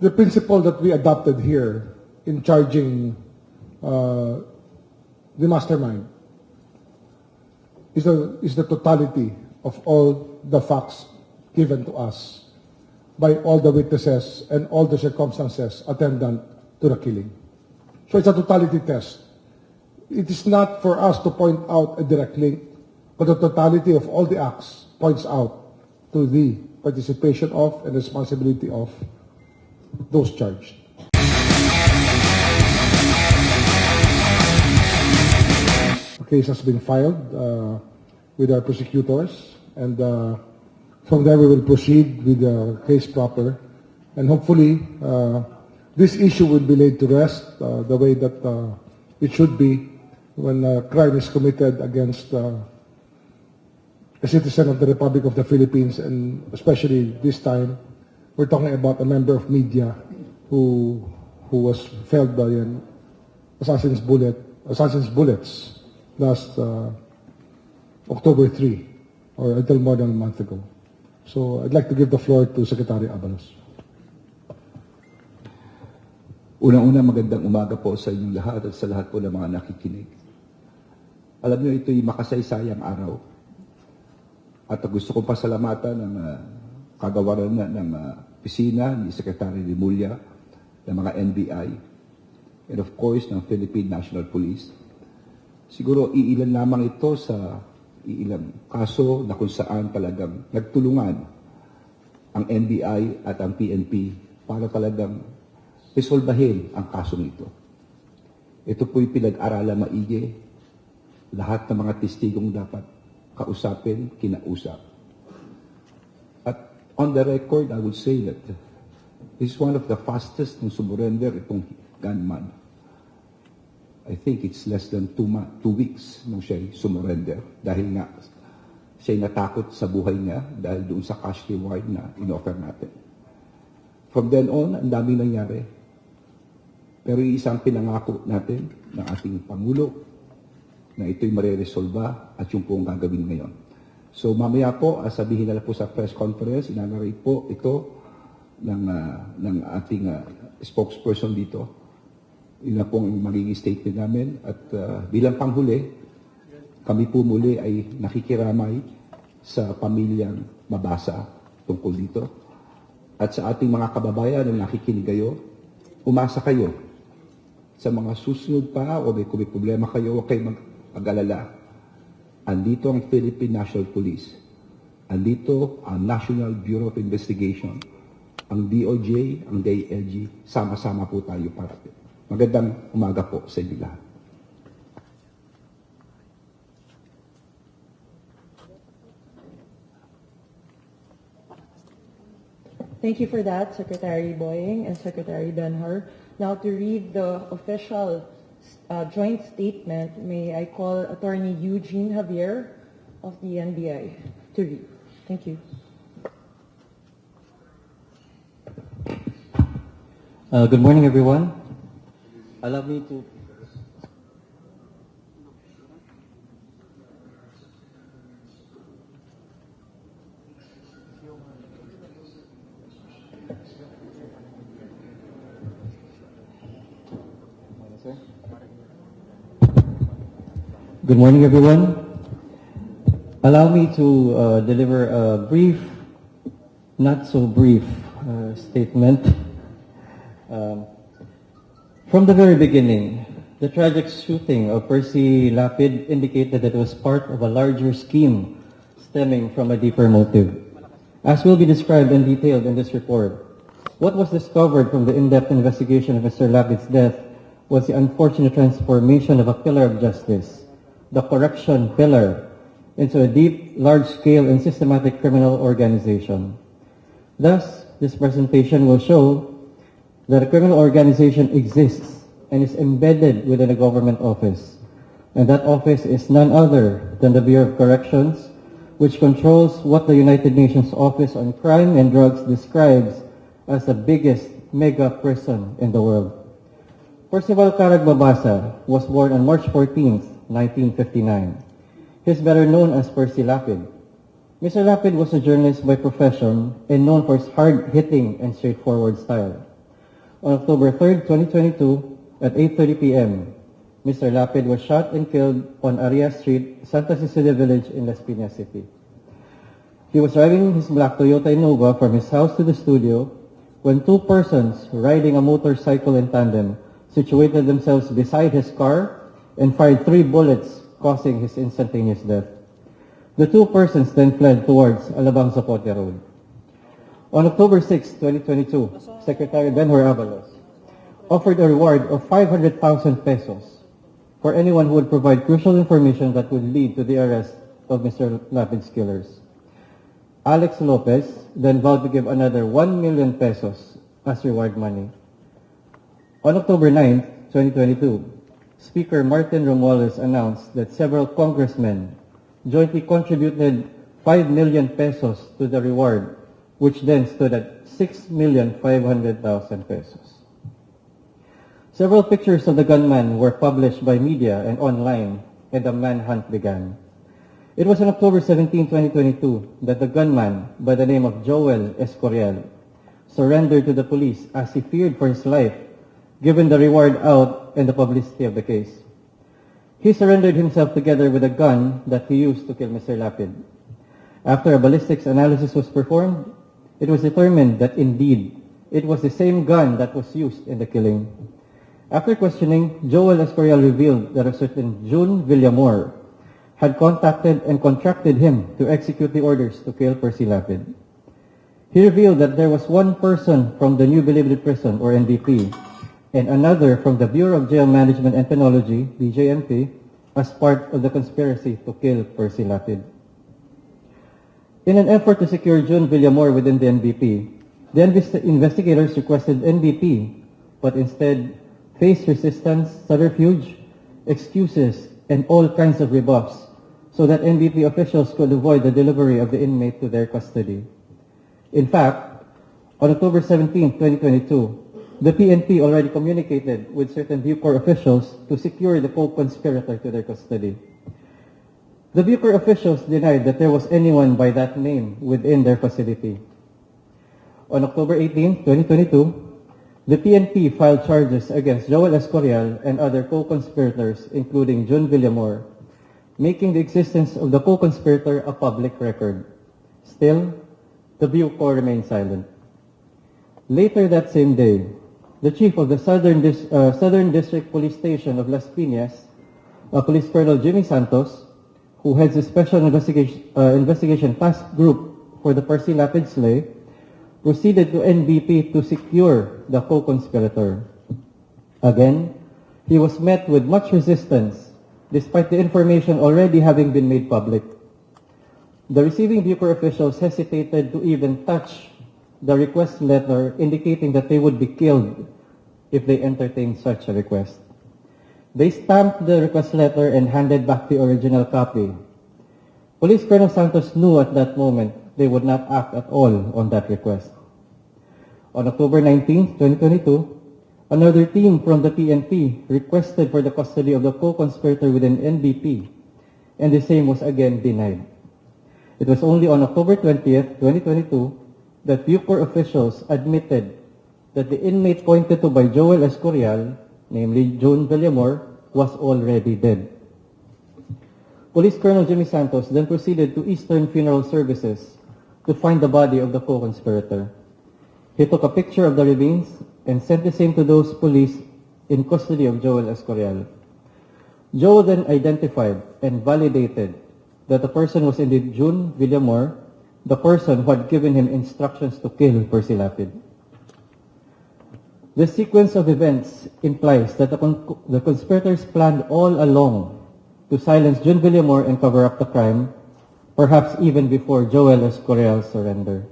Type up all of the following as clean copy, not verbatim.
the principle that we adopted here in charging the mastermind is the totality of all the facts given to us by all the witnesses and all the circumstances attendant to the killing. So it's a totality test. It is not for us to point out a direct link, but the totality of all the acts points out to the participation of and responsibility of those charged. The case has been filed with our prosecutors, and from there we will proceed with the case proper, and hopefully this issue will be laid to rest the way that it should be when a crime is committed against a citizen of the Republic of the Philippines, and especially this time, we're talking about a member of media who was felled by an assassin's bullets last October 3, or a little more than a month ago. So I'd like to give the floor to Secretary Abalos. Unang-una, magandang umaga po sa inyong lahat at sa lahat po ng mga nakikinig. Alam niyo, ito'y makasaysayang araw. At gusto kong pasalamatan ng kagawaran ng opisina ni Secretary Rimulya, ng mga NBI, and of course, ng Philippine National Police. Siguro, iilan lamang ito sa iilang kaso na kung saan talagang nagtulungan ang NBI at ang PNP para talagang resolbahin ang kaso nito. Ito po'y pinag-aralan maigi. Lahat ng mga testigong dapat kausapin, kinausap. At on the record, I would say that this is one of the fastest ng sumurrender itong gunman. I think it's less than 2 weeks nung siya sumurrender dahil nga siya natakot sa buhay niya dahil doon sa cash reward na in-offer natin. From then on, ang daming nangyari. Pero isang pinangako natin ng ating Pangulo na ito'y mareresolba at yung po ang gagawin ngayon. So mamaya po, sabihin na po sa press conference, inanarate po ito ng ating spokesperson dito. Yun na po ang magiging statement namin. At bilang panghuli, kami po muli ay nakikiramay sa pamilyang mabasa tungkol dito. At sa ating mga kababayan na nakikinig kayo, umasa kayo sa mga susunod pa o kung may problema kayo, huwag kayong mag-alala. Andito ang Philippine National Police. Andito ang National Bureau of Investigation. Ang DOJ, ang DILG, sama-sama po tayo para. Magandang umaga po sa inyo lahat. Thank you for that, Secretary Boying and Secretary Benhur. Now to read the official joint statement, may I call Attorney Eugene Javier of the NBI to read. Thank you. Good morning, everyone. Allow me to... Good morning, everyone. Allow me to deliver a brief, not so brief statement. From the very beginning, the tragic shooting of Percy Lapid indicated that it was part of a larger scheme stemming from a deeper motive. As will be described and detailed in this report, what was discovered from the in-depth investigation of Mr. Lapid's death was the unfortunate transformation of a pillar of justice, the correction pillar, into a deep, large-scale, and systematic criminal organization. Thus, this presentation will show that a criminal organization exists and is embedded within a government office. And that office is none other than the Bureau of Corrections, which controls what the United Nations Office on Crime and Drugs describes as the biggest mega prison in the world. Percival Caragbabasa was born on March 14th, 1959. He is better known as Percy Lapid. Mr. Lapid was a journalist by profession and known for his hard-hitting and straightforward style. On October 3rd, 2022, at 8:30 p.m., Mr. Lapid was shot and killed on Arias Street, Santa Cecilia Village in Las Piñas City. He was driving his black Toyota Innova from his house to the studio when two persons riding a motorcycle in tandem situated themselves beside his car and fired 3 bullets, causing his instantaneous death. The two persons then fled towards Alabang Zapote Road. On October 6, 2022, Secretary Benhur Abalos offered a reward of 500,000 pesos for anyone who would provide crucial information that would lead to the arrest of Mr. Lapid's killers. Alex Lopez then vowed to give another 1 million pesos as reward money. On October 9, 2022, Speaker Martin Romualdez announced that several congressmen jointly contributed 5 million pesos to the reward, which then stood at 6,500,000 pesos. Several pictures of the gunman were published by media and online, and the manhunt began. It was on October 17, 2022, that the gunman, by the name of Joel Escorial, surrendered to the police as he feared for his life, given the reward out and the publicity of the case. He surrendered himself together with a gun that he used to kill Mr. Lapid. After a ballistics analysis was performed, it was determined that indeed it was the same gun that was used in the killing. After questioning, Joel Escorial revealed that a certain June Villamor had contacted and contracted him to execute the orders to kill Percy Lapid. He revealed that there was one person from the New Bilibid Prison, or NBP, and another from the Bureau of Jail Management and Penology, BJMP, as part of the conspiracy to kill Percy Lapid. In an effort to secure June Villamor within the NBP, the investigators requested NBP, but instead faced resistance, subterfuge, excuses, and all kinds of rebuffs, so that NBP officials could avoid the delivery of the inmate to their custody. In fact, on October 17, 2022, the PNP already communicated with certain Bucor officials to secure the co-conspirator to their custody. The Bucor officials denied that there was anyone by that name within their facility. On October 18, 2022, the PNP filed charges against Joel Escorial and other co-conspirators, including June Villamor, making the existence of the co-conspirator a public record. Still, the Bucor remained silent. Later that same day, the chief of the Southern District Police Station of Las Piñas, Police Colonel Jimmy Santos, who heads the Special Investigation Task Group for the Percy Lapid slay, proceeded to NBP to secure the co-conspirator. Again, he was met with much resistance, despite the information already having been made public. The receiving Bucor officials hesitated to even touch the request letter, indicating that they would be killed if they entertained such a request. They stamped the request letter and handed back the original copy. Police Colonel Santos knew at that moment they would not act at all on that request. On October 19, 2022, another team from the PNP requested for the custody of the co-conspirator within NBP, and the same was again denied. It was only on October 20th, 2022, that Bucor officials admitted that the inmate pointed to by Joel Escorial, namely June Villamor, was already dead. Police Colonel Jimmy Santos then proceeded to Eastern Funeral Services to find the body of the co-conspirator. He took a picture of the remains and sent the same to those police in custody of Joel Escorial. Joel then identified and validated that the person was indeed June Villamor, the person who had given him instructions to kill Percy Lapid. The sequence of events implies that the conspirators planned all along to silence June Villamor and cover up the crime, perhaps even before Joel Escorial's surrender.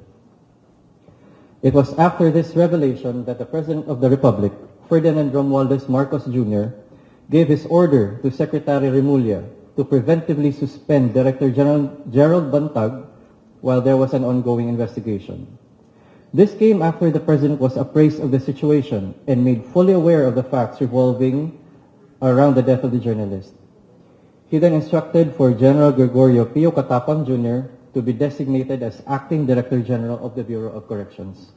It was after this revelation that the President of the Republic, Ferdinand Romualdez Marcos Jr., gave his order to Secretary Remulla to preventively suspend Director General Gerald Bantag while there was an ongoing investigation. This came after the President was appraised of the situation and made fully aware of the facts revolving around the death of the journalist. He then instructed for General Gregorio Pio Catapang Jr. to be designated as Acting Director General of the Bureau of Corrections.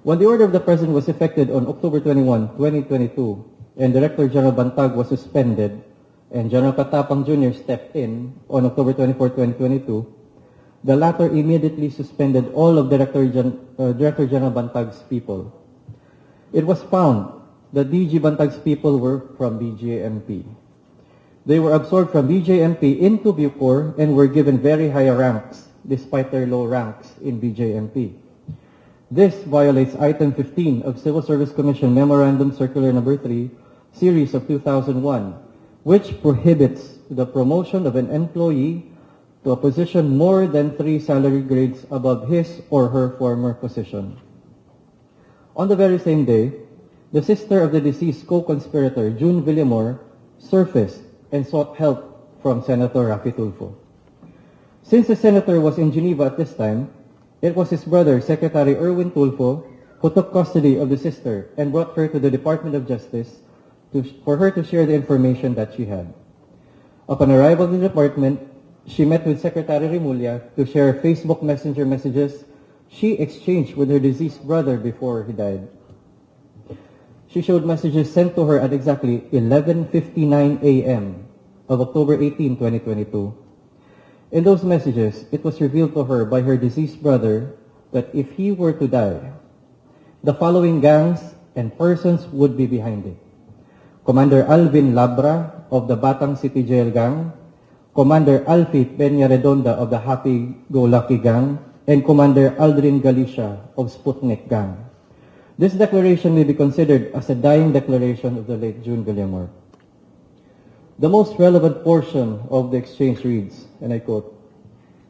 When the order of the President was effected on October 21, 2022, and Director General Bantag was suspended, and General Katapang Jr. stepped in on October 24, 2022, the latter immediately suspended all of Director General Bantag's people. It was found that DG Bantag's people were from BJMP. They were absorbed from BJMP into Bucor and were given very high ranks despite their low ranks in BJMP. This violates Item 15 of Civil Service Commission Memorandum Circular Number 3, Series of 2001, which prohibits the promotion of an employee to a position more than 3 salary grades above his or her former position. On the very same day, the sister of the deceased co-conspirator, June Villamor, surfaced and sought help from Senator Raffy Tulfo. Since the senator was in Geneva at this time, it was his brother, Secretary Erwin Tulfo, who took custody of the sister and brought her to the Department of Justice for her to share the information that she had. Upon arrival in the department, she met with Secretary Remulla to share Facebook Messenger messages she exchanged with her deceased brother before he died. She showed messages sent to her at exactly 11:59 a.m. of October 18, 2022. In those messages, it was revealed to her by her deceased brother that if he were to die, the following gangs and persons would be behind it: Commander Alvin Labra of the Batang City Jail Gang, Commander Alfie Peña Redonda of the Happy Go Lucky Gang, and Commander Aldrin Galicia of Sputnik Gang. This declaration may be considered as a dying declaration of the late June Villamor. The most relevant portion of the exchange reads, and I quote,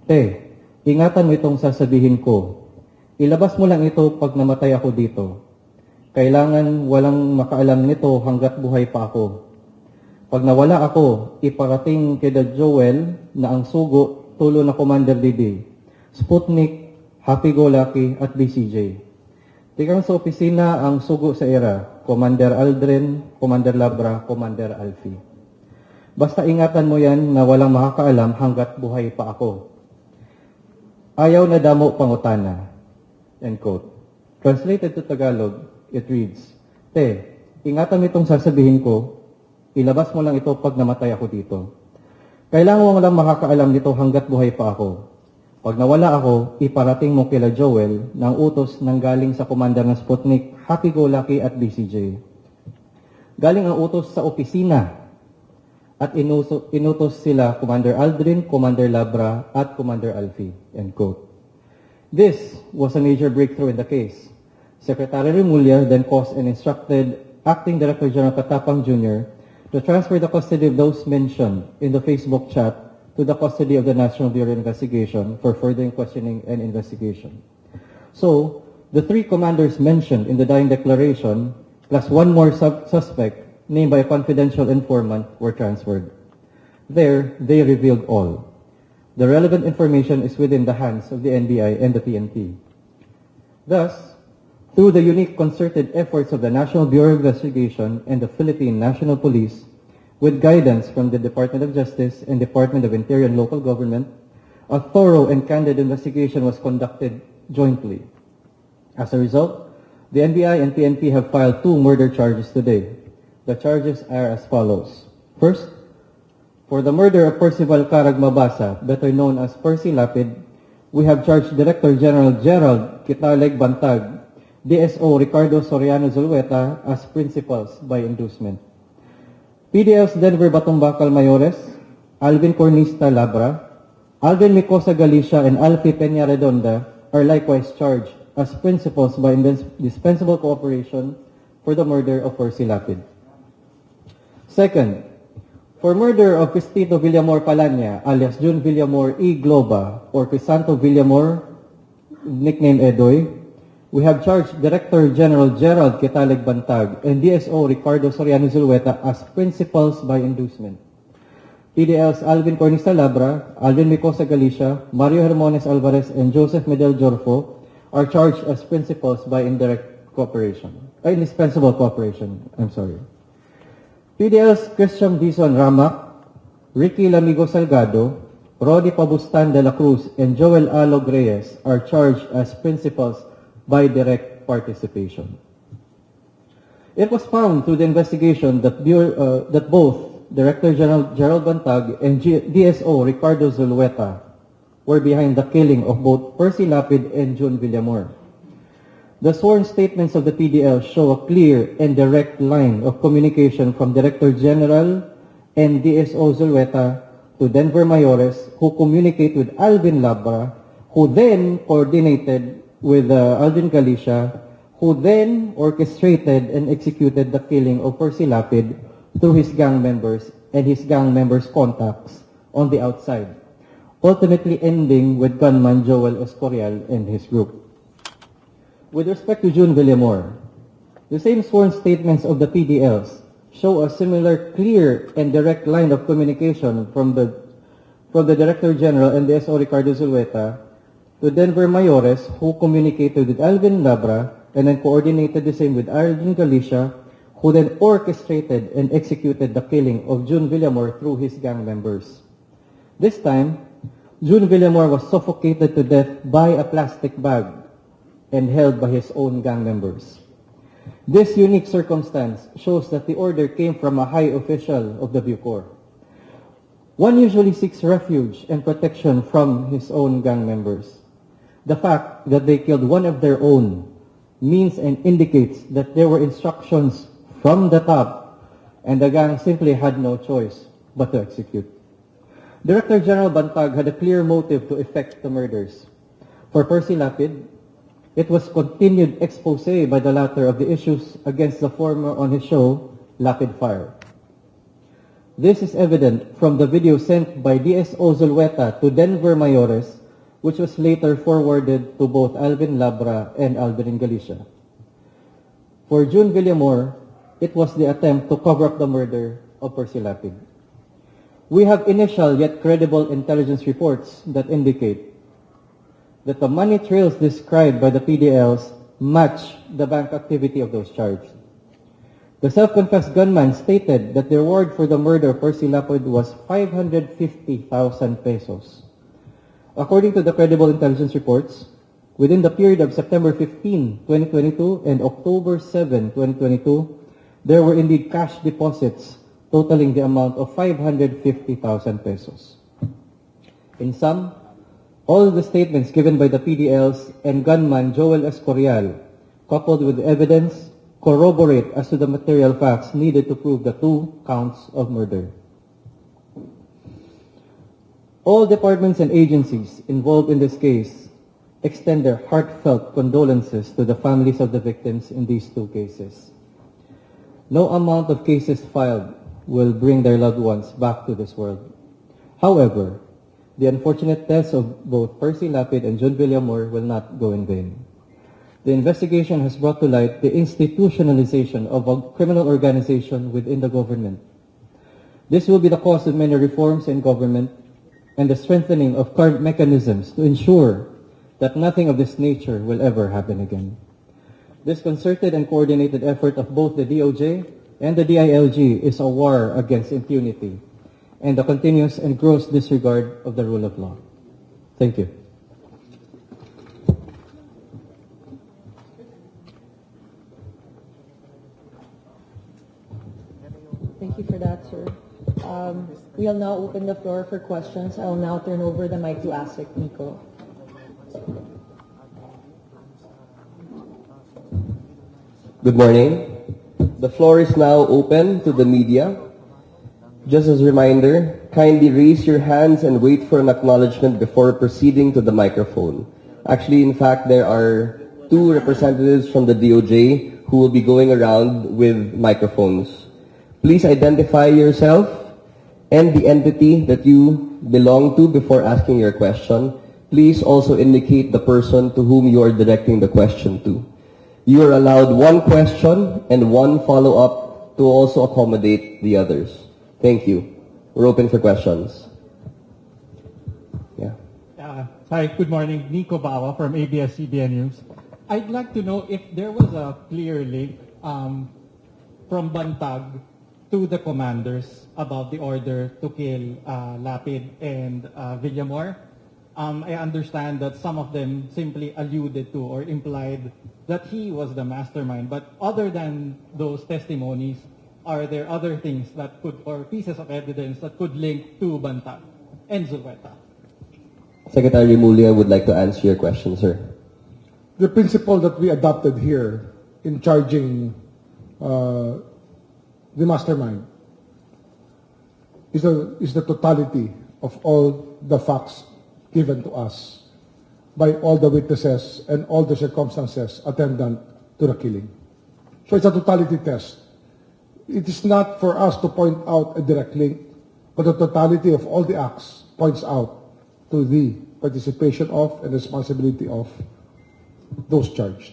"Te, ingatan mo itong sasabihin ko. Ilabas mo lang ito pag namatay ako dito. Kailangan walang makaalam nito hanggat buhay pa ako. Pag nawala ako, iparating kay Joel na ang sugo tulo na Commander Didi, Sputnik, Happy Go Lucky at BCJ. Tikang sa opisina ang sugo sa era, Commander Aldrin, Commander Labra, Commander Alfie. Basta ingatan mo yan na walang makakaalam hanggat buhay pa ako. Ayaw na damo pangutana." End quote. Translated to Tagalog, it reads, "Te, ingatan mo itong sasabihin ko, ilabas mo lang ito pag namatay ako dito. Kailangan mo lang makakaalam nito hanggat buhay pa ako. Pag nawala ako, iparating mo kila Joel na ang utos nang galing sa commander ng Sputnik, Happy Go Lucky at BCJ. Galing ang utos sa opisina at inutos sila Commander Aldrin, Commander Labra, at Commander Alfie." End quote. This was a major breakthrough in the case. Secretary Remulla then caused and instructed Acting Director General Katapang Jr. to transfer the custody of those mentioned in the Facebook chat to the custody of the National Bureau of Investigation for further questioning and investigation. So, the 3 commanders mentioned in the dying declaration, plus 1 more suspect named by a confidential informant, were transferred. There, they revealed all. The relevant information is within the hands of the NBI and the PNP. Thus, through the unique concerted efforts of the National Bureau of Investigation and the Philippine National Police, with guidance from the Department of Justice and Department of Interior and Local Government, a thorough and candid investigation was conducted jointly. As a result, the NBI and PNP have filed 2 murder charges today. The charges are as follows. First, for the murder of Percival Carag Mabasa, better known as Percy Lapid, we have charged Director General Gerald Kitaleg Bantag, DSO Ricardo Soriano Zulueta as principals by inducement. PDL's Denver Batumbakal Mayores, Alvin Cornista Labra, Alvin Micosa Galicia, and Alfie Peña Redonda are likewise charged as principals by indispensable cooperation for the murder of Percy Lapid. Second, for murder of Cristito Villamor Palanya, alias June Villamor E. Globa, or Crisanto Villamor, nicknamed Edoy, we have charged Director General Gerald Kitaleg Bantag and DSO Ricardo Soriano Zulueta as principals by inducement. PDL's Alvin Cornista Labra, Alvin Micosa Galicia, Mario Hermones Alvarez, and Joseph Medel Jorfo are charged as principals by indispensable cooperation. PDL's Christian Dizon Ramac, Ricky Lamigo Salgado, Rodi Pabustan de la Cruz, and Joel Alog Reyes are charged as principals by direct direct participation. It was found through the investigation that both Director General Gerald Bantag and DSO Ricardo Zulueta were behind the killing of both Percy Lapid and June Villamor. The sworn statements of the PDL show a clear and direct line of communication from Director General and DSO Zulueta to Denver Mayores, who communicate with Alvin Labra, who then coordinated with Alvin Galicia, who then orchestrated and executed the killing of Percy Lapid through his gang members and his gang members' contacts on the outside, ultimately ending with gunman Joel Escorial and his group. With respect to June Villamor, the same sworn statements of the PDLs show a similar clear and direct line of communication from the Director General and the SO Ricardo Zulueta to Denver Mayores, who communicated with Alvin Labra and then coordinated the same with Alvin Galicia, who then orchestrated and executed the killing of June Villamor through his gang members. This time, June Villamor was suffocated to death by a plastic bag and held by his own gang members. This unique circumstance shows that the order came from a high official of the Bucor. One usually seeks refuge and protection from his own gang members. The fact that they killed one of their own means and indicates that there were instructions from the top and the gang simply had no choice but to execute. Director General Bantag had a clear motive to effect the murders. For Percy Lapid, it was continued expose by the latter of the issues against the former on his show, Lapid Fire. This is evident from the video sent by DSO Zulueta to Denver Mayores, which was later forwarded to both Alvin Labra and Alvin Galicia. For June Villamor, it was the attempt to cover up the murder of Percy Lapid. We have initial yet credible intelligence reports that indicate that the money trails described by the PDLs match the bank activity of those charged. The self-confessed gunman stated that the reward for the murder of Percy Lapid was 550,000 pesos. According to the credible intelligence reports, within the period of September 15, 2022 and October 7, 2022, there were indeed cash deposits totaling the amount of 550,000 pesos. In sum, all the statements given by the PDLs and gunman Joel Escorial, coupled with evidence, corroborate as to the material facts needed to prove the 2 counts of murder. All departments and agencies involved in this case extend their heartfelt condolences to the families of the victims in these 2 cases. No amount of cases filed will bring their loved ones back to this world. However, the unfortunate deaths of both Percy Lapid and June Villamor will not go in vain. The investigation has brought to light the institutionalization of a criminal organization within the government. This will be the cause of many reforms in government and the strengthening of current mechanisms to ensure that nothing of this nature will ever happen again. This concerted and coordinated effort of both the DOJ and the DILG is a war against impunity and the continuous and gross disregard of the rule of law. Thank you. Thank you for that, sir. We'll now open the floor for questions. I'll now turn over the mic to ASIC Nico. Good morning. The floor is now open to the media. Just as a reminder, kindly raise your hands and wait for an acknowledgement before proceeding to the microphone. Actually, in fact, there are 2 representatives from the DOJ who will be going around with microphones. Please identify yourself and the entity that you belong to before asking your question. Please also indicate the person to whom you are directing the question to. You are allowed 1 question and 1 follow-up to also accommodate the others. Thank you. We're open for questions. Yeah. Hi, good morning. Nico Bawa from ABS-CBN News. I'd like to know if there was a clear link from Bantag to the commanders about the order to kill Lapid and Villamor. I understand that some of them simply alluded to or implied that he was the mastermind. But other than those testimonies, are there other things that could, or pieces of evidence that could link to Bantag and Zulueta? Secretary Mulya would like to answer your question, sir. The principle that we adopted here in charging the mastermind is the totality of all the facts given to us by all the witnesses and all the circumstances attendant to the killing. So it's a totality test. It is not for us to point out a direct link, but the totality of all the acts points out to the participation of and responsibility of those charged.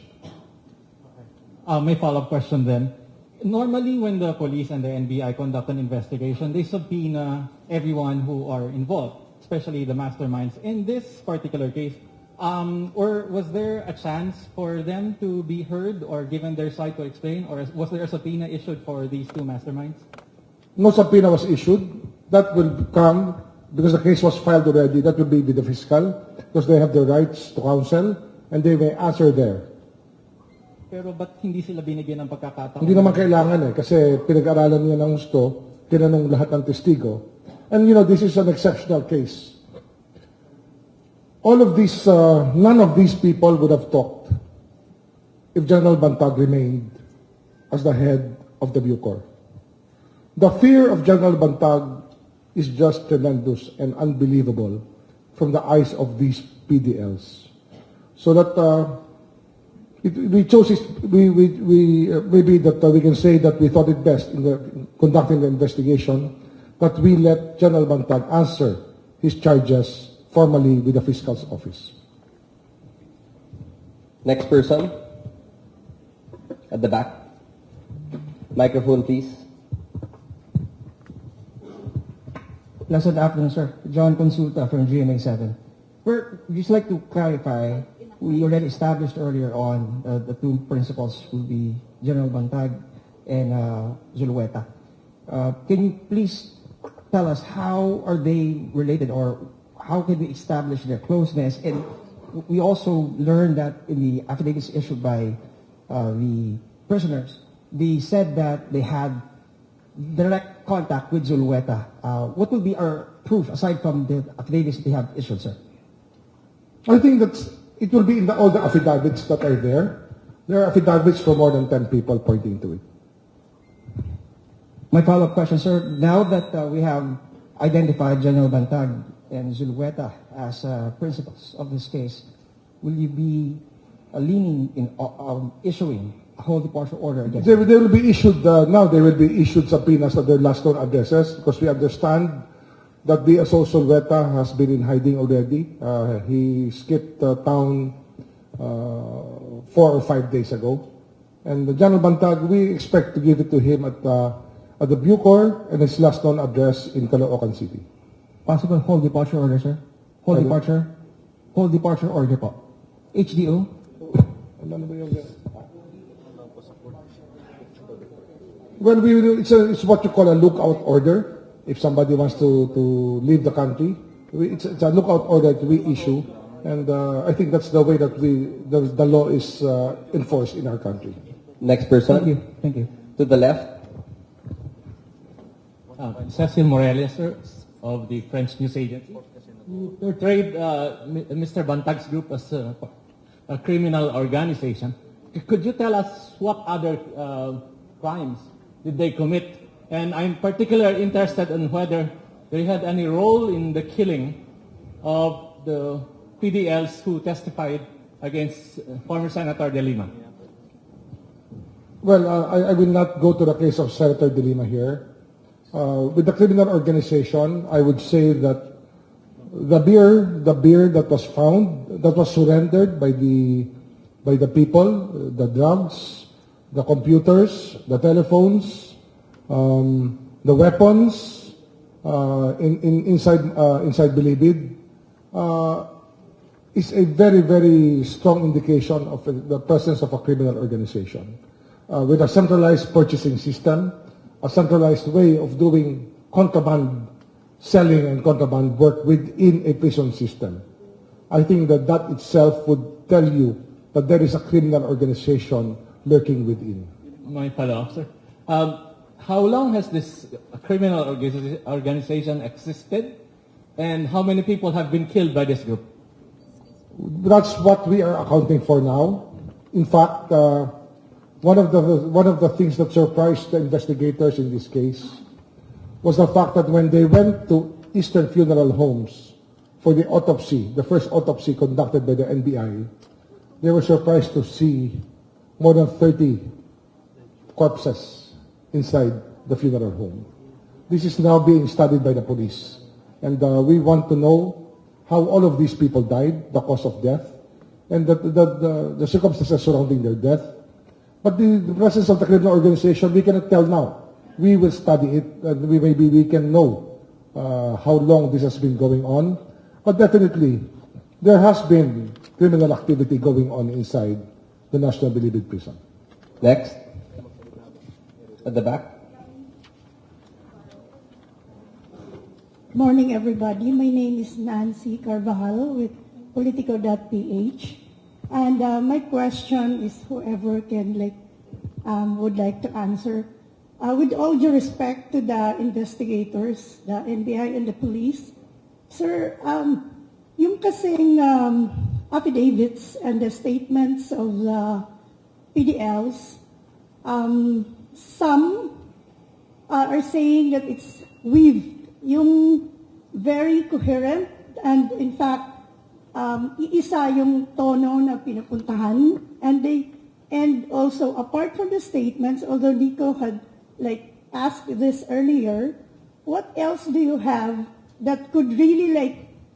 May follow-up question then. Normally, when the police and the NBI conduct an investigation, they subpoena everyone who are involved, especially the masterminds. In this particular case, or was there a chance for them to be heard or given their side to explain, or was there a subpoena issued for these two masterminds? No subpoena was issued. That will come because the case was filed already. That will be with the fiscal because they have the rights to counsel and they may answer there. Pero ba't hindi sila binigyan ng pagkakataon? Hindi naman kailangan kasi pinag-aralan niya ng gusto, tinanong lahat ng testigo. And this is an exceptional case. All of these, none of these people would have talked if General Bantag remained as the head of the Bucor. The fear of General Bantag is just tremendous and unbelievable from the eyes of these PDLs. So that we chose this, maybe that we can say that we thought it best in conducting the investigation that we let General Bantag answer his charges formally with the fiscal's office. Next person. At the back. Microphone, please. Good afternoon, sir. John Consulta from GMA 7. We'd just like to clarify, we already established earlier on the two principals will be General Bantag and Zulueta. Can you please tell us how are they related or how can we establish their closeness? And we also learned that in the affidavits issued by the prisoners, they said that they had direct contact with Zulueta. What will be our proof aside from the affidavits they have issued, sir? I think it will be in all the affidavits that are there. There are affidavits for more than 10 people pointing to it. My follow-up question, sir. Now that we have identified General Bantag and Zulueta as principals of this case, will you be leaning in issuing a whole departure order against They will be issued, now they will be issued subpoenas at their last known addresses because we understand that the Zulueta has been in hiding already. He skipped town 4 or 5 days ago. And the General Bantag, we expect to give it to him at the Bucor and his last known address in Caloocan City. possible whole departure order, sir? Whole departure order po. HDO? Well, it's what you call a lookout order. If somebody wants to leave the country, it's a lookout order that we issue, and I think that's the way that the law is enforced in our country. Next person. Thank you. To the left. Cecil Morelia, sir, of the French news agency. You portrayed Mr. Bantag's group as a criminal organization. Could you tell us what other crimes did they commit? And I'm particularly interested in whether they had any role in the killing of the PDLs who testified against former Senator De Lima. Well, I will not go to the case of Senator De Lima here. With the criminal organization, I would say that the beer that was found, that was surrendered by the people, the drugs, the computers, the telephones, the weapons inside Bilibid, is a very, very strong indication of the presence of a criminal organization with a centralized purchasing system, a centralized way of doing contraband selling and contraband work within a prison system. I think that that itself would tell you that there is a criminal organization lurking within. My follow-up, sir. How long has this criminal organization existed, and how many people have been killed by this group? That's what we are accounting for now. In fact, one of the things that surprised the investigators in this case was the fact that when they went to Eastern Funeral Homes for the autopsy, the first autopsy conducted by the NBI, they were surprised to see more than 30 corpses inside the funeral home. This is now being studied by the police. And we want to know how all of these people died, the cause of death, and the circumstances surrounding their death. But the presence of the criminal organization, we cannot tell now. We will study it, and maybe we can know how long this has been going on. But definitely, there has been criminal activity going on inside the National Bilibid Prison. Next. At the back. Morning, everybody. My name is Nancy Carvajal with Politico.ph. And my question is whoever can would like to answer. With all due respect to the investigators, the NBI and the police, sir, yung kasing affidavits and the statements of the PDLs, some are saying that it's weaved, yung very coherent, and in fact, iisa yung tono na pinupuntahan, and also apart from the statements, although Nico had asked this earlier, what else do you have that could really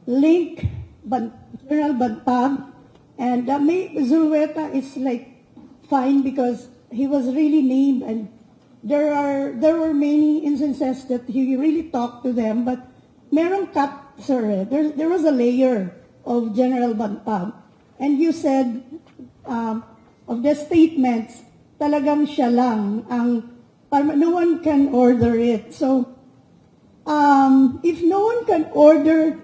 link General Bantag, and Zulueta is fine because he was really named, and there were many instances that he really talked to them, but merong cut, sir, there was a layer of General Bantag, and you said of the statements, talagang siya lang ang no one can order it. So if no one can order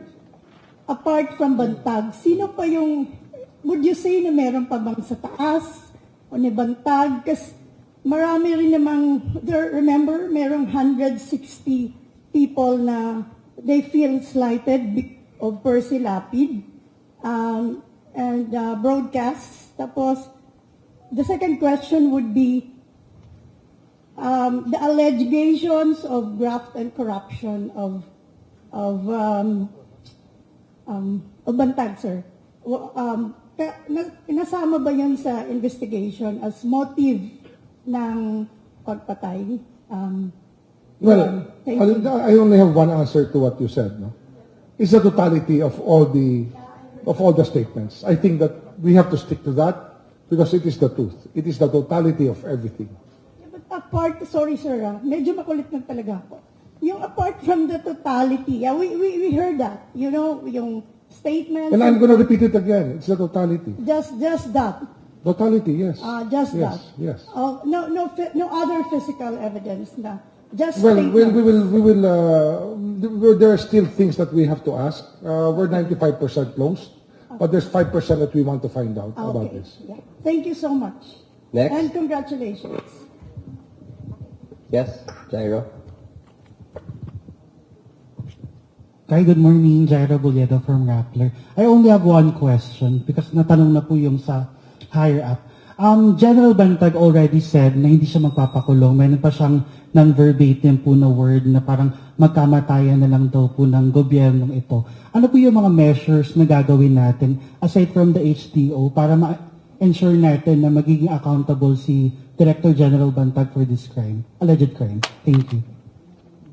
apart from Bantag, sino pa yung, would you say na meron pa bang sa taas o ni Bantag? Kasi marami rin namang, remember, merong 160 people na they feel slighted of Percy Lapid and broadcasts. Tapos, the second question would be the allegations of graft and corruption of Bantag, sir. Nasama ba yan sa investigation as motive ng pagpatay? Well, I only have one answer to what you said. No? It's the totality of all the statements. I think that we have to stick to that because it is the truth. It is the totality of everything. But apart, sorry sir, medyo makulit na talaga ako. Yung apart from the totality, we heard that, you know, yung statements. And I'm going to repeat it again. It's the totality. Just that. Totality, yes. Just yes, that. Yes. No other physical evidence na. Just well, statements. we will. There are still things that we have to ask. We're 95% closed, but there's 5% that we want to find out about this. Yeah. Thank you so much. Next. And congratulations. Yes, Jairo. Hi, good morning. Jairo Bulyedo from Rappler. I only have one question because natanong na po yung sa higher up. General Bantag already said na hindi siya magpapakulong. Mayroon pa siyang non-verbatim po na word na parang magkamatayan na lang daw po ng gobyernong ito. Ano po yung mga measures na gagawin natin aside from the HTO para ma-ensure natin na magiging accountable si Director General Bantag for this crime, alleged crime? Thank you.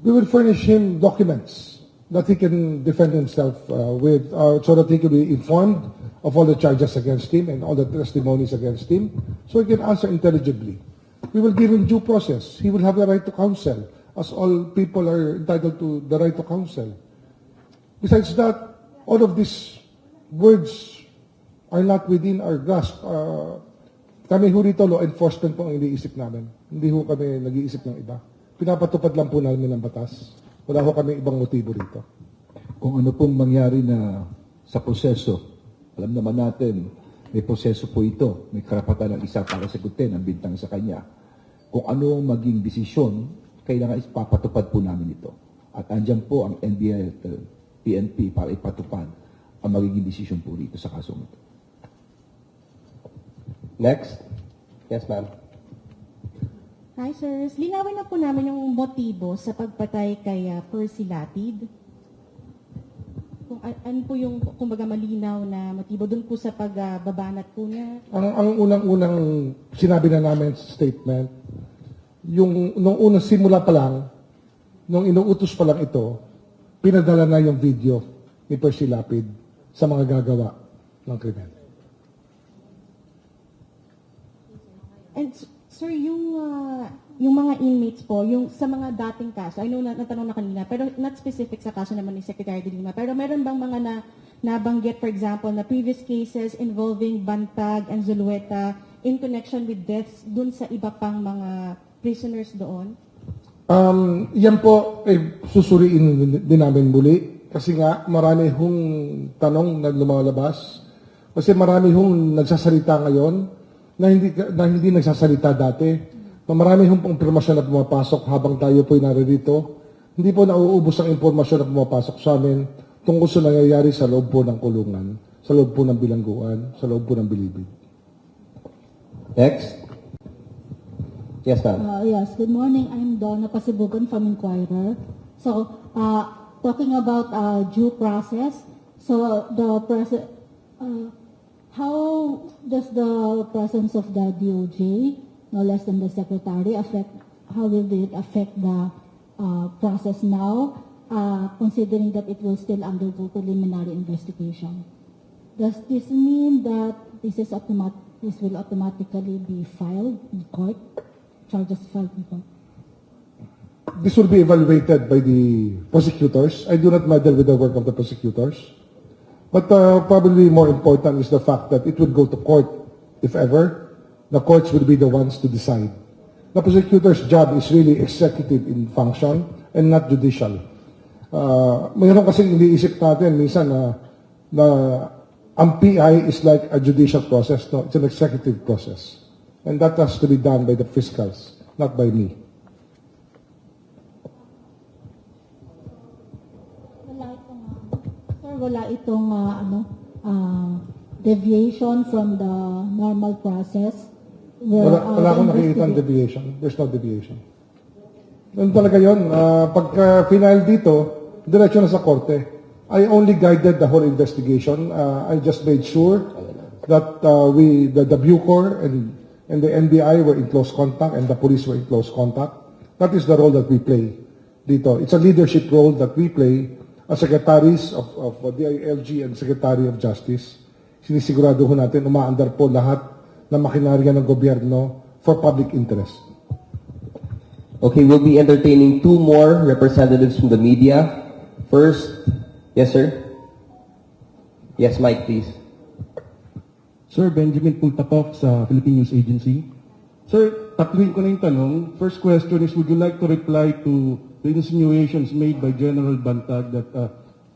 We will furnish him documents that he can defend himself with, so that he can be informed of all the charges against him and all the testimonies against him, so he can answer intelligibly. We will give him due process. He will have the right to counsel, as all people are entitled to the right to counsel. Besides that, all of these words are not within our grasp. Kami ho rito, law enforcement po ang iniisip namin. Hindi ho kami nag-iisip ng iba. Pinapatupad lang po namin ang batas. Wala ho kami ibang motibo rito. Kung ano pong mangyari na sa proseso Alam naman natin, may proseso po ito. May karapatan ng isa para sagutin ang bintang sa kanya. Kung ano ang maging desisyon, kailangan ipapatupad po namin ito. At andyan po ang NBI at PNP para ipatupad ang magiging desisyon po rito sa kasong ito. Next. Yes, ma'am. Hi, sirs. Linawin na po namin yung motibo sa pagpatay kay Percy Lapid. Kung ano po yung, kumbaga, malinaw na motibo dun po sa pagbabanat po niya? Ang unang-unang sinabi na namin sa statement, nung unang simula pa lang, nung inuutos pa lang ito, pinadala na yung video ni Percy Lapid sa mga gagawa ng krimen. And sir, yung mga inmates po, yung sa mga dating kaso, I know natanong na kanina, pero not specific sa kaso naman ni Secretary de Lima, pero meron bang mga nabanggit, for example, na previous cases involving Bantag and Zulueta in connection with deaths dun sa iba pang mga prisoners doon? Yan po, susuriin din namin muli. Kasi nga, marami hong tanong na lumalabas. Kasi marami hong nagsasalita ngayon na hindi nagsasalita dati. Marami hong impormasyon na pumapasok habang tayo po'y naririto. Hindi po nauubos ang impormasyon na pumapasok sa amin tungkol sa nangyayari sa loob po ng kulungan, sa loob po ng bilangguan, sa loob po ng bilibid. Next. Yes, ma'am. Yes, good morning. I'm Donna Pasibugan from Inquirer. So, talking about due process, so how does the presence of the DOJ, no less than the Secretary, how will it affect the process now, considering that it will still undergo preliminary investigation? Does this mean that this will automatically be filed in court? Charges filed in court? This will be evaluated by the prosecutors. I do not meddle with the work of the prosecutors. But probably more important is the fact that it would go to court, if ever. The courts will be the ones to decide. The prosecutor's job is really executive in function and not judicial. Mayroon kasing iniisip natin minsan na ang PI is like a judicial process. No, it's an executive process. And that has to be done by the fiscals, not by me. Wala itong deviation from the normal process. Wala akong nakikita ang deviation. There's no deviation. Ganun talaga yun. Pagka final dito, diretso na sa korte. I only guided the whole investigation. I just made sure that the Bucor and the NBI were in close contact and the police were in close contact. That is the role that we play dito. It's a leadership role that we play as secretaries of DILG and Secretary of Justice. Sinisigurado ho natin umaandar po lahat ng makinarya ng gobyerno for public interest. Okay, we'll be entertaining two more representatives from the media. First, yes, sir. Yes, Mike, please. Sir, Benjamin Pultapok sa Philippine News Agency. Sir, tatluin ko na yung tanong. First question is, would you like to reply to the insinuations made by General Bantag that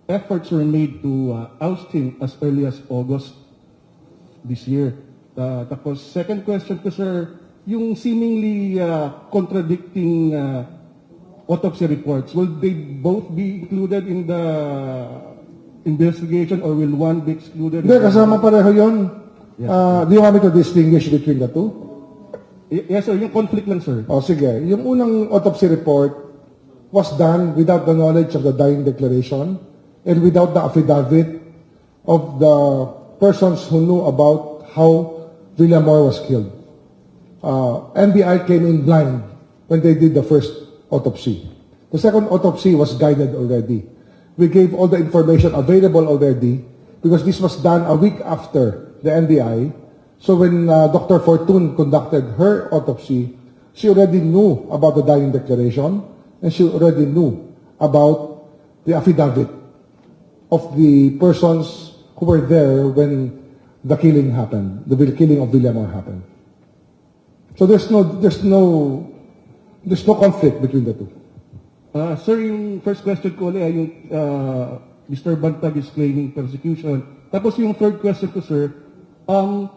efforts were made to oust him as early as August this year? Tapos, second question ko, sir, yung seemingly contradicting autopsy reports, will they both be included in the investigation or will one be excluded? Hindi, kasama pareho yun. Do you want me to distinguish between the two? Yes, sir. Yung conflict lang, sir. O, sige. Yung unang autopsy report was done without the knowledge of the dying declaration and without the affidavit of the persons who knew about how Villamor was killed. NBI came in blind when they did the first autopsy. The second autopsy was guided already. We gave all the information available already because this was done a week after the NBI. So when Dr. Fortune conducted her autopsy, she already knew about the dying declaration and she already knew about the affidavit of the persons who were there when the killing happened, the killing of Villamor happened. So there's no conflict between the two. Sir, yung first question ko ulit ay yung Mr. Bantag is claiming persecution Tapos yung third question ko, sir, yung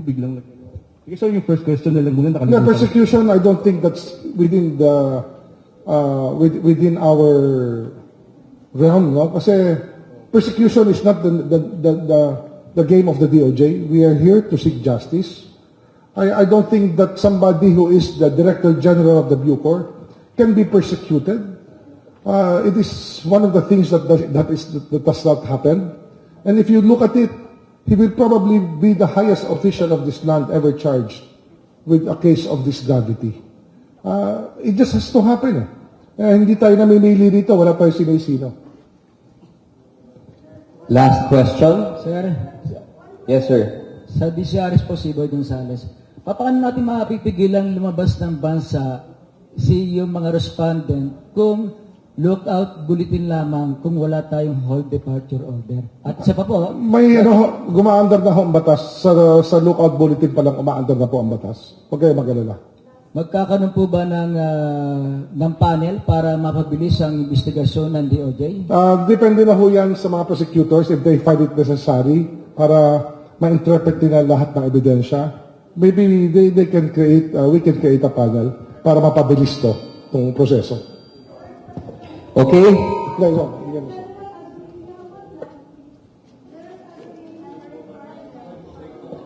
biglang, sige, sir, yung first question na lang muna, The nakalimutan. persecution, I don't think that's within the within our realm, no? Kasi persecution is not the game of the DOJ. We are here to seek justice. I don't think that somebody who is the Director General of the Bucor can be persecuted. It is one of the things that does not happen. And if you look at it, he will probably be the highest official of this land ever charged with a case of this gravity. It just has to happen. Hindi tayo namimili rito, wala tayo sinisino. Last question. Sir, Yes, sir. sa DCRS po si Boy Gonzales, paano natin mapipigilan lumabas ng bansa yung mga respondent kung lookout bulletin lamang kung wala tayong hold departure order? At isa pa po, May gumaandar na ho ang batas. Sa lookout bulletin pa lang umaandar na po ang batas. Huwag kayo mag-alala. magkakaroon po ba ng panel para mapabilis ang investigasyon ng DOJ? Depende na ho yan sa mga prosecutors if they find it necessary para ma-interpret nila lahat ng ebidensya. Maybe they can create, we can create a panel para mapabilis itong proseso. Okay.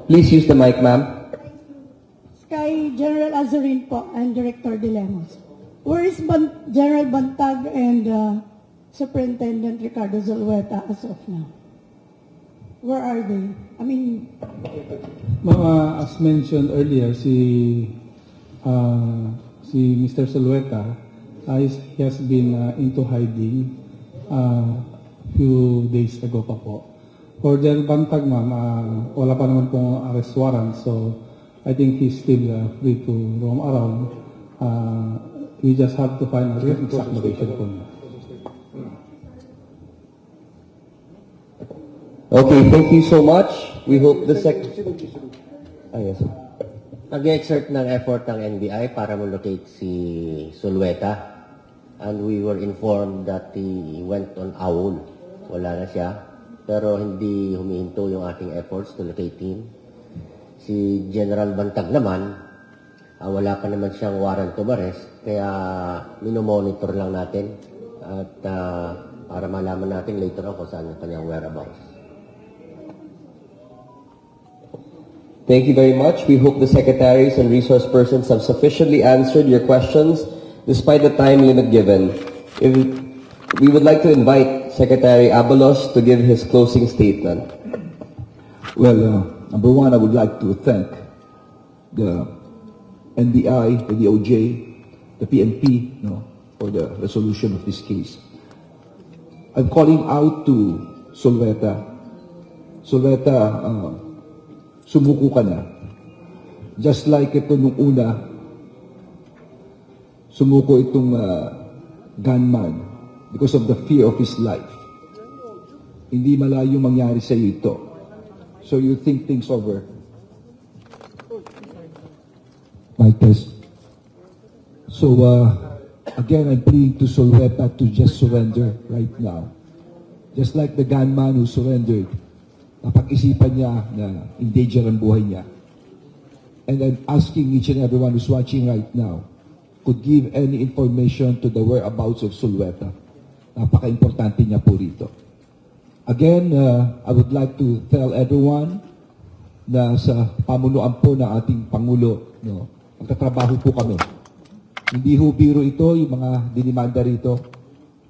Please use the mic, ma'am. Kay General Azarin po and Director De Lemos. Where is General Bantag and Superintendent Ricardo Zulueta as of now? Where are they? I mean, As mentioned earlier, si Mr. Solueta he has been into hiding few days ago pa po. For General Bantag, ma'am, wala pa naman pong arrest warrant, so I think he's still free to roam around. We just have to find out the exact location po niya. Okay, thank you so much. We hope the yes. Nag-exert ng effort ng NBI para mo-locate si Solueta. And we were informed that he went on AWOL. Wala na siya. Pero hindi humihinto yung ating efforts to locate him. Si General Bantag naman, wala pa naman siyang warrant of arrest. Kaya minomonitor lang natin. At para malaman natin later on kung saan yung kanyang whereabouts. Thank you very much. We hope the secretaries and resource persons have sufficiently answered your questions despite the time limit given. We would like to invite Secretary Abalos to give his closing statement. Well, number one, I would like to thank the NBI, the DOJ, the PNP, for the resolution of this case. I'm calling out to Solueta. Solueta, sumuko ka na. Just like ito nung una, sumuko itong gunman because of the fear of his life. Hindi malayo mangyari sa iyo ito. So you think things over. Mic test. So again, I'm pleading to Solueta to just surrender right now. Just like the gunman who surrendered. Napag-isipan niya na in danger ang buhay niya. And I'm asking each and everyone who's watching right now could give any information to the whereabouts of Solueta. Napaka-importante niya po rito. Again, I would like to tell everyone na sa pamunuan po ng ating Pangulo, magtatrabaho po kami. Hindi ho biro ito, yung mga dinimanda rito,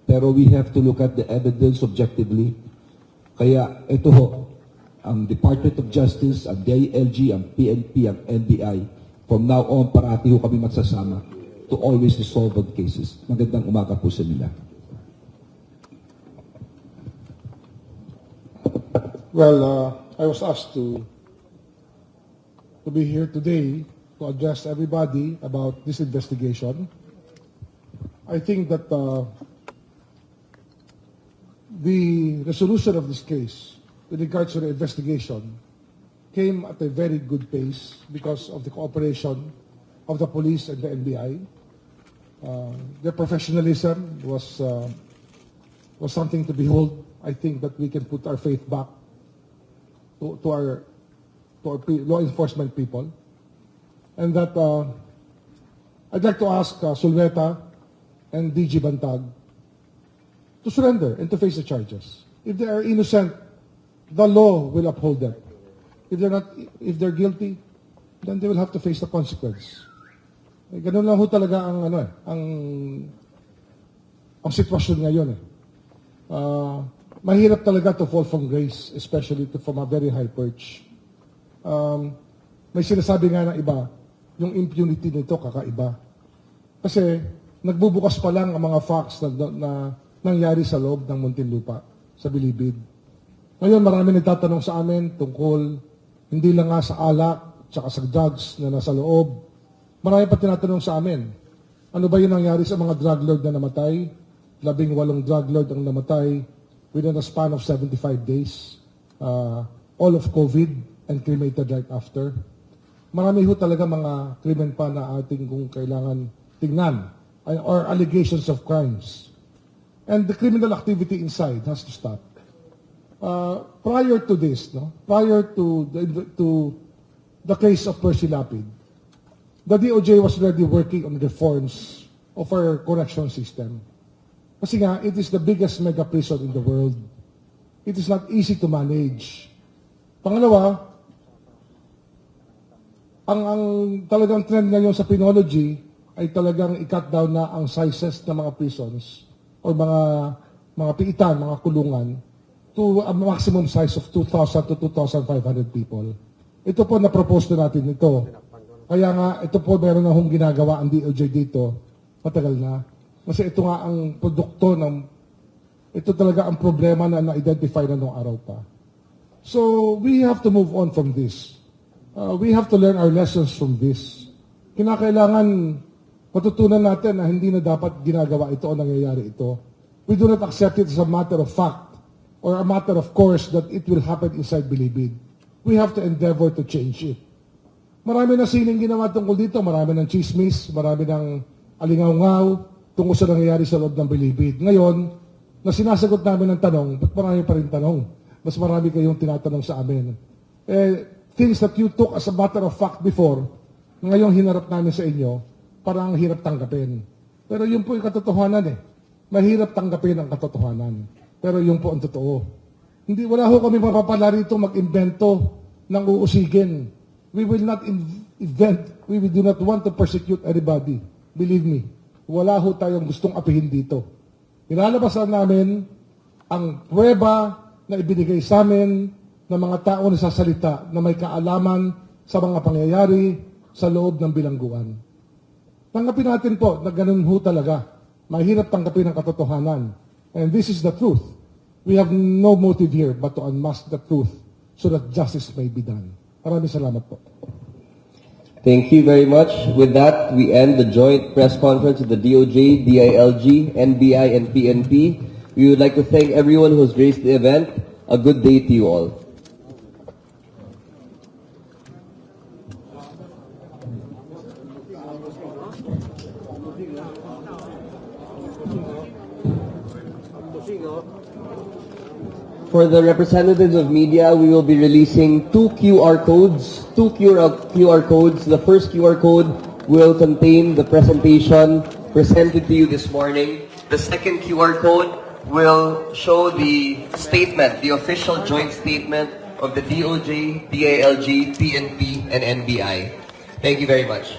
pero we have to look at the evidence objectively. Kaya ito ho, ang Department of Justice, ang DILG, ang PNP, ang NBI, from now on, parati ho kami magsasama to always resolve the cases. Magandang umaga po sa nila. Well, I was asked to be here today to address everybody about this investigation. I think that the resolution of this case with regards to the investigation came at a very good pace because of the cooperation of the police and the NBI. Their professionalism was something to behold. I think that we can put our faith back to our law enforcement people. And that I'd like to ask Sulweta and DG Bantag to surrender and to face the charges. If they are innocent, the law will uphold them. If they're guilty, then they will have to face the consequence. Ganun lang ho talaga ang sitwasyon ngayon eh. Mahirap talaga to fall from grace, especially from a very high perch. May sinasabi nga ng iba, yung impunity nito kakaiba. Kasi nagbubukas pa lang ang mga facts na nangyari sa loob ng Muntinlupa, sa Bilibid. Ngayon marami nagtatanong sa amin tungkol hindi lang nga sa alak, tsaka sa drugs na nasa loob. Marami pa tinatanong sa amin, ano ba yung nangyari sa mga drug lord na namatay? 18 drug lord ang namatay within a span of 75 days. All of COVID and cremated right after. Marami ho talaga mga krimen pa na ating kung kailangan tingnan or allegations of crimes. And the criminal activity inside has to stop. Prior to this, prior to the case of Percy Lapid, the DOJ was already working on reforms of our correction system. Kasi nga, it is the biggest mega prison in the world. It is not easy to manage. Pangalawa, ang talagang trend ngayon sa penology ay talagang i-cut down na ang sizes ng mga prisons or mga piitan, mga kulungan to a maximum size of 2,000 to 2,500 people. Ito po na-propose na natin ito. Kaya nga, ito po meron na hong ginagawa ang DOJ dito. Matagal na. Kasi ito nga ang produkto ito talaga ang problema na na-identify na noong araw pa. So, we have to move on from this. We have to learn our lessons from this. Kinakailangan matutunan natin na hindi na dapat ginagawa ito o nangyayari ito. We do not accept it as a matter of fact or a matter of course that it will happen inside Bilibid. We have to endeavor to change it. Marami na sining ginawa tungkol dito, marami ng chismis, marami ng alingaw-ngaw tungkol sa nangyayari sa loob ng Bilibid. Ngayon, na sinasagot namin ng tanong, ba't marami pa rin tanong? Mas marami kayong tinatanong sa amin. Things that you took as a matter of fact before, ngayong hinarap namin sa inyo, parang hirap tanggapin. Pero yun po yung katotohanan eh. Mahirap tanggapin ang katotohanan. Pero yun po ang totoo. Wala ho kami mapapala rito mag-invento ng uusigin. We will not invent. We do not want to persecute anybody. Believe me. Wala ho tayong gustong apihin dito. Inalabasan namin ang pruweba na ibinigay sa amin ng mga tao na sasalita na may kaalaman sa mga pangyayari sa loob ng bilangguan. Tanggapin natin po na ganun ho talaga. Mahirap tanggapin ang katotohanan. And this is the truth. We have no motive here but to unmask the truth so that justice may be done. Maraming salamat po. Thank you very much. With that, we end the joint press conference of the DOJ, DILG, NBI, and PNP. We would like to thank everyone who has graced the event. A good day to you all. For the representatives of media, we will be releasing two QR codes. The first QR code will contain the presentation presented to you this morning. The second QR code will show the statement, the official joint statement of the DOJ, DILG, PNP, and NBI. Thank you very much.